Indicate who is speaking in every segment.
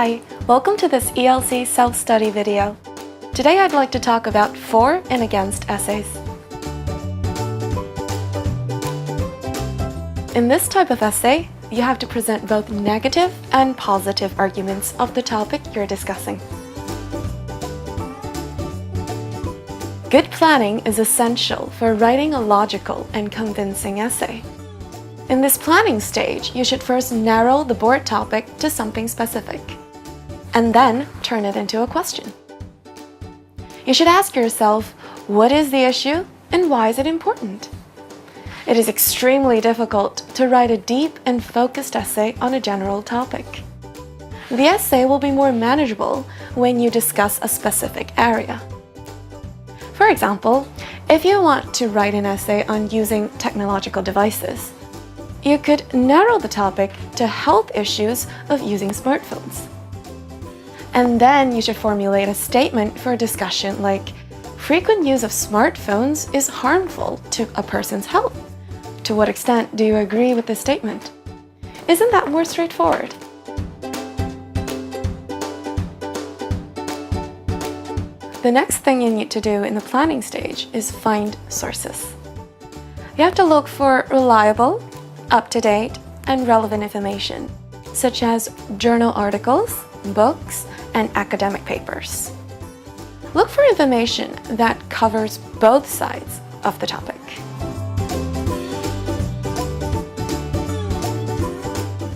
Speaker 1: Hi, welcome to this ELC self-study video. Today I'd like to talk about for and against essays. In this type of essay, you have to present both negative and positive arguments of the topic you're discussing. Good planning is essential for writing a logical and convincing essay. In this planning stage, you should first narrow the board topic to something specific, and then turn it into a question. You should ask yourself, what is the issue and why is it important? It is extremely difficult to write a deep and focused essay on a general topic. The essay will be more manageable when you discuss a specific area. For example, if you want to write an essay on using technological devices, you could narrow the topic to health issues of using smartphones. And then you should formulate a statement for a discussion like, frequent use of smartphones is harmful to a person's health. To what extent do you agree with this statement? Isn't that more straightforward? The next thing you need to do in the planning stage is find sources. You have to look for reliable, up-to-date, and relevant information, such as journal articles, books, and academic papers. Look for information that covers both sides of the topic.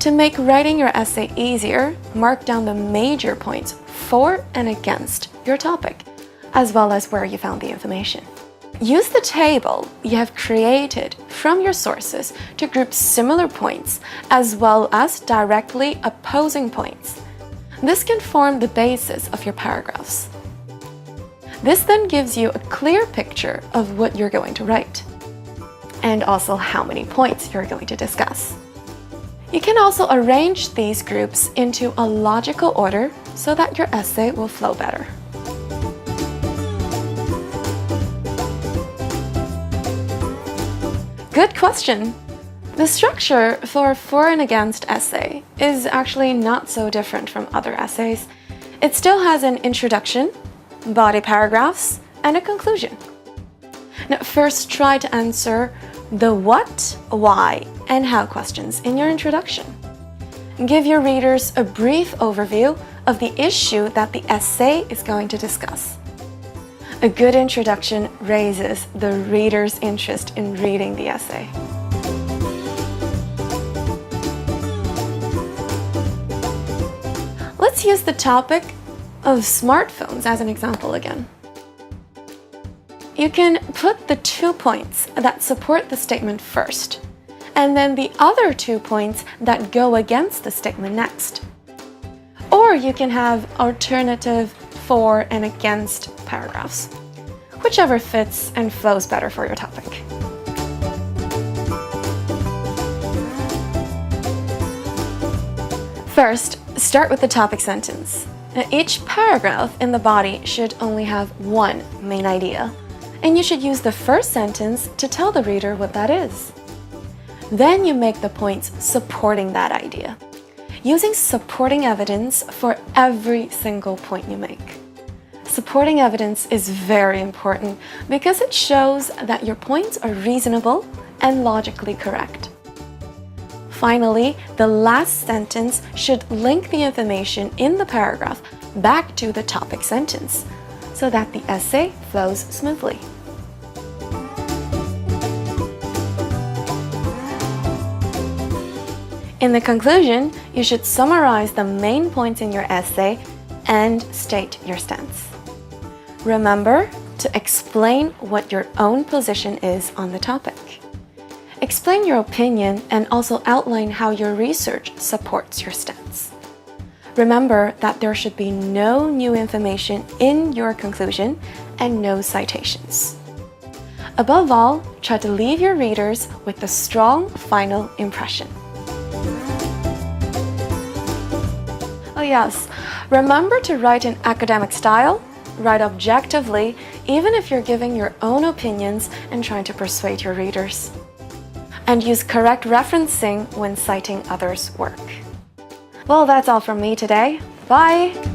Speaker 1: To make writing your essay easier, mark down the major points for and against your topic, as well as where you found the information. Use the table you have created from your sources to group similar points as well as directly opposing points. This can form the basis of your paragraphs. This then gives you a clear picture of what you're going to write, and also how many points you're going to discuss. You can also arrange these groups into a logical order so that your essay will flow better. Good question! The structure for and against essay is actually not so different from other essays. It still has an introduction, body paragraphs, and a conclusion. Now, first try to answer the what, why, and how questions in your introduction. Give your readers a brief overview of the issue that the essay is going to discuss. A good introduction raises the reader's interest in reading the essay. Let's use the topic of smartphones as an example again. You can put the 2 points that support the statement first, and then the other 2 points that go against the statement next. Or you can have alternative for and against paragraphs, whichever fits and flows better for your topic. First, start with the topic sentence. Now, each paragraph in the body should only have one main idea, and you should use the first sentence to tell the reader what that is. Then you make the points supporting that idea, using supporting evidence for every single point you make. Supporting evidence is very important because it shows that your points are reasonable and logically correct. Finally, the last sentence should link the information in the paragraph back to the topic sentence so that the essay flows smoothly. In the conclusion, you should summarize the main points in your essay and state your stance. Remember to explain what your own position is on the topic. Explain your opinion and also outline how your research supports your stance. Remember that there should be no new information in your conclusion and no citations. Above all, try to leave your readers with a strong final impression. Oh yes, remember to write in academic style. Write objectively, even if you're giving your own opinions and trying to persuade your readers. And use correct referencing when citing others' work. Well, that's all from me today. Bye!